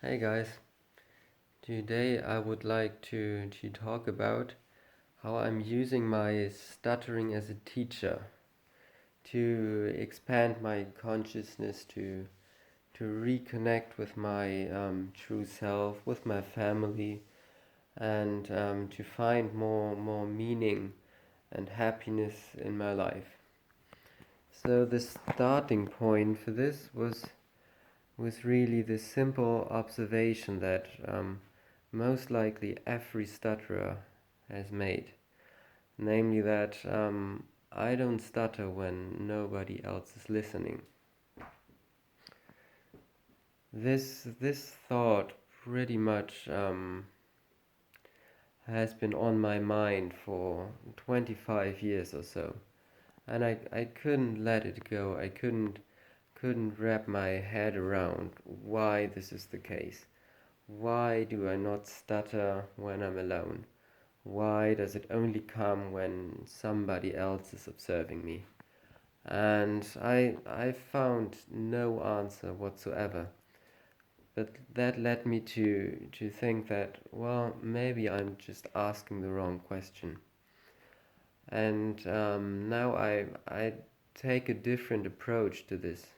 Hey guys, today I would like to talk about how I'm using my stuttering as a teacher to expand my consciousness, to reconnect with my true self, with my family, and to find more meaning and happiness in my life. So the starting point for this was really this simple observation that most likely every stutterer has made, namely that I don't stutter when nobody else is listening. This thought pretty much has been on my mind for 25 years or so, and I couldn't let it go. I couldn't wrap my head around why this is the case. Why do I not stutter when I'm alone? Why does it only come when somebody else is observing me? And I found no answer whatsoever. But that led me to think that, well, maybe I'm just asking the wrong question. And now I take a different approach to this.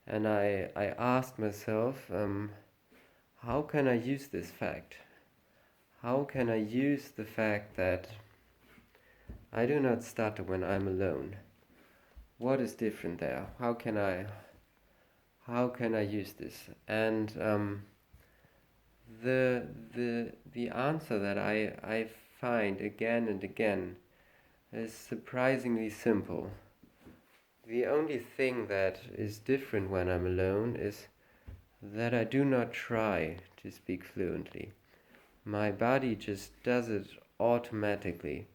And I asked myself, how can I use this fact? How can I use the fact that I do not stutter when I'm alone? What is different there? How can I use this? And the answer that I find again and again is surprisingly simple. The only thing that is different when I'm alone is that I do not try to speak fluently. My body just does it automatically.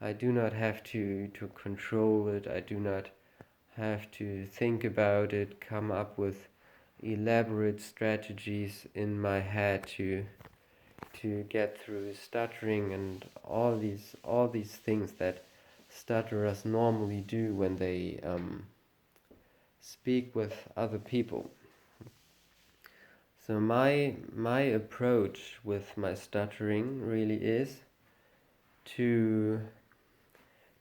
I do not have to control it. I do not have to think about it, come up with elaborate strategies in my head to get through stuttering and all these things that stutterers normally do when they speak with other people. So my approach with my stuttering really is to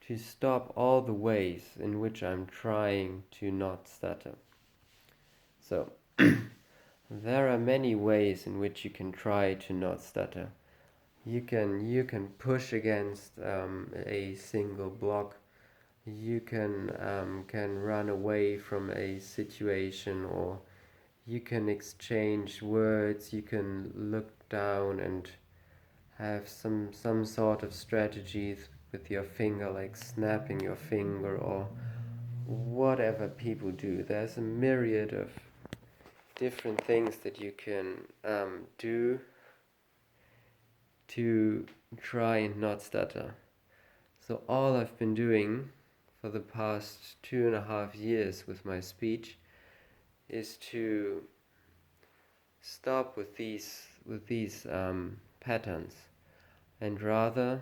to stop all the ways in which I'm trying to not stutter. So there are many ways in which you can try to not stutter. You can push against a single block. You can run away from a situation, or you can exchange words. You can look down and have some sort of strategies with your finger, like snapping your finger or whatever people do. There's a myriad of different things that you can do to try and not stutter. So all I've been doing for the past 2.5 years with my speech is to stop with these patterns and rather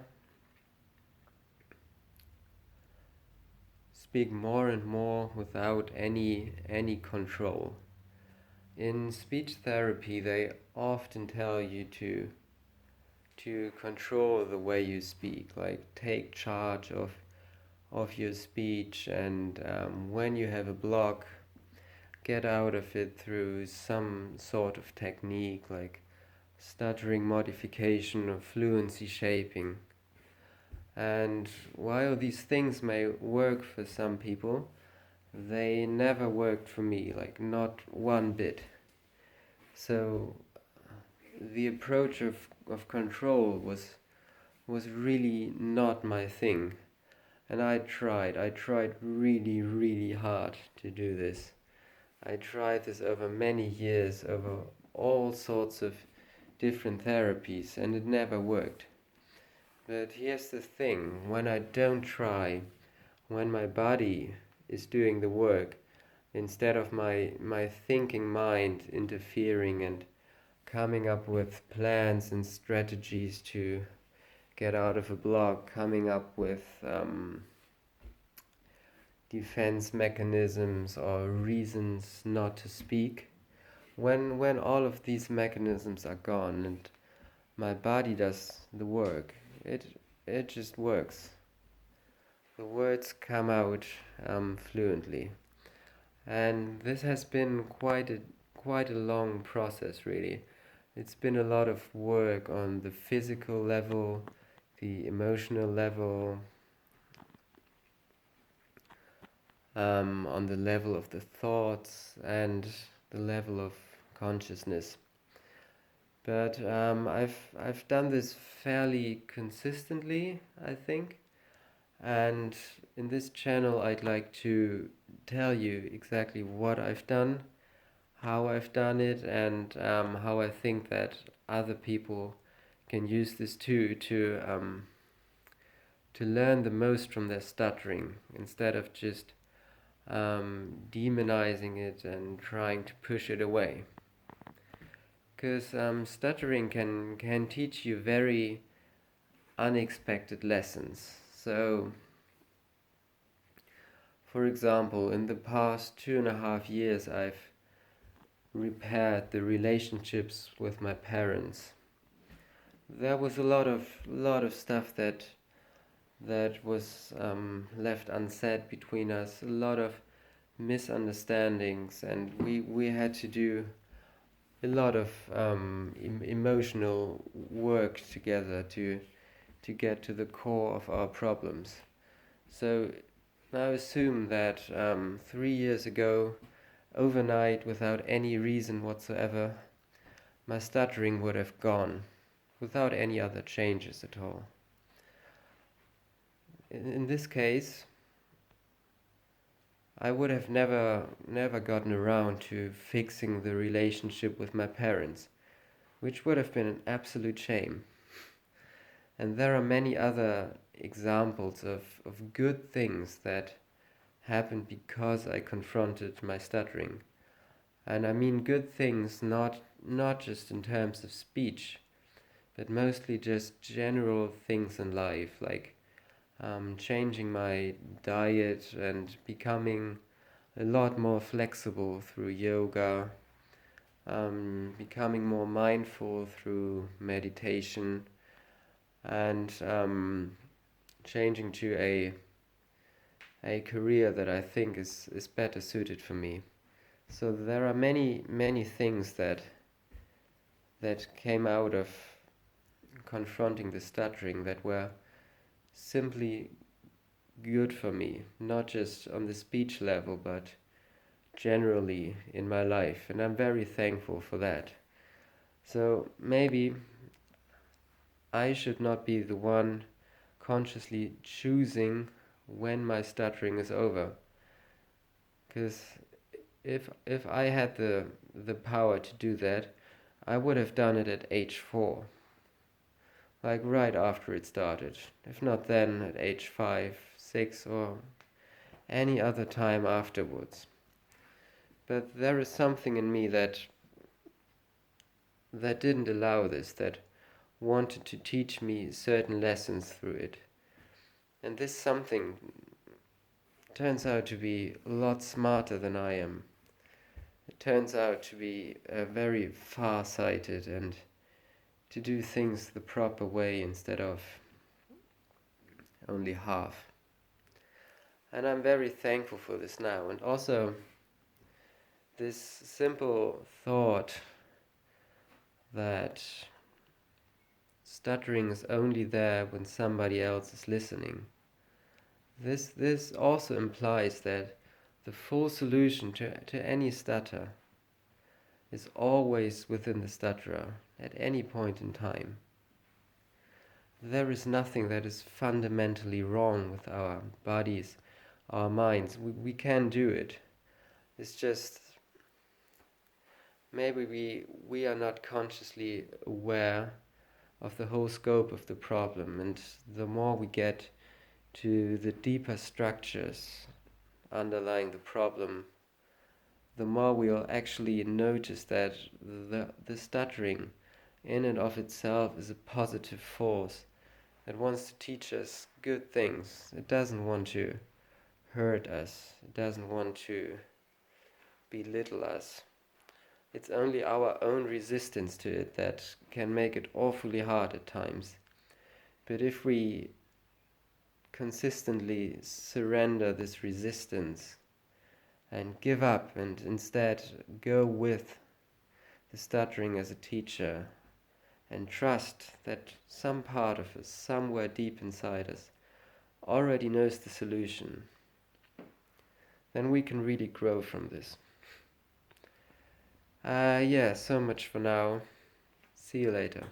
speak more and more without any control. In speech therapy, they often tell you to control the way you speak, like take charge of your speech, and when you have a block, get out of it through some sort of technique like stuttering modification or fluency shaping. And while these things may work for some people, they never worked for me, like not one bit. So the approach of control was really not my thing. And I tried really, really hard to do this. I tried this over many years, over all sorts of different therapies, and it never worked. But here's the thing, when I don't try, when my body is doing the work, instead of my thinking mind interfering and coming up with plans and strategies to get out of a block, coming up with defense mechanisms or reasons not to speak, when all of these mechanisms are gone and my body does the work, it just works. The words come out fluently, and this has been quite a long process, really. It's been a lot of work on the physical level, the emotional level, on the level of the thoughts, and the level of consciousness. But I've done this fairly consistently, I think. And in this channel, I'd like to tell you exactly what I've done, how I've done it, and how I think that other people can use this too to learn the most from their stuttering, instead of just demonizing it and trying to push it away. Because stuttering can teach you very unexpected lessons. So, for example, in the past 2.5 years, I've repaired the relationships with my parents. There was a lot of stuff that was left unsaid between us. A lot of misunderstandings, and we had to do a lot of emotional work together to get to the core of our problems. So now assume that 3 years ago, overnight, without any reason whatsoever, my stuttering would have gone, without any other changes at all. In this case, I would have never gotten around to fixing the relationship with my parents, which would have been an absolute shame. And there are many other examples of good things that happened because I confronted my stuttering. And I mean good things, not just in terms of speech, but mostly just general things in life, like changing my diet and becoming a lot more flexible through yoga, becoming more mindful through meditation, and changing to a career that I think is better suited for me. So there are many things that came out of confronting the stuttering that were simply good for me, not just on the speech level, but generally in my life, and I'm very thankful for that. So maybe I should not be the one consciously choosing when my stuttering is over, because if I had the power to do that, I would have done it at age 4, like right after it started. If not then, at age 5, 6, or any other time afterwards. But there is something in me that didn't allow this, that wanted to teach me certain lessons through it. And this something turns out to be a lot smarter than I am. It turns out to be very far-sighted and to do things the proper way instead of only half. And I'm very thankful for this now. And also, this simple thought that stuttering is only there when somebody else is listening. This also implies that the full solution to any stutter is always within the stutterer at any point in time. There is nothing that is fundamentally wrong with our bodies, our minds. We can do it. It's just maybe we are not consciously aware of the whole scope of the problem, and the more we get to the deeper structures underlying the problem, the more we'll actually notice that the stuttering in and of itself is a positive force that wants to teach us good things. It doesn't want to hurt us. It doesn't want to belittle us. It's only our own resistance to it that can make it awfully hard at times. But if we consistently surrender this resistance and give up and instead go with the stuttering as a teacher and trust that some part of us, somewhere deep inside us, already knows the solution, then we can really grow from this. Yeah, so much for now. See you later.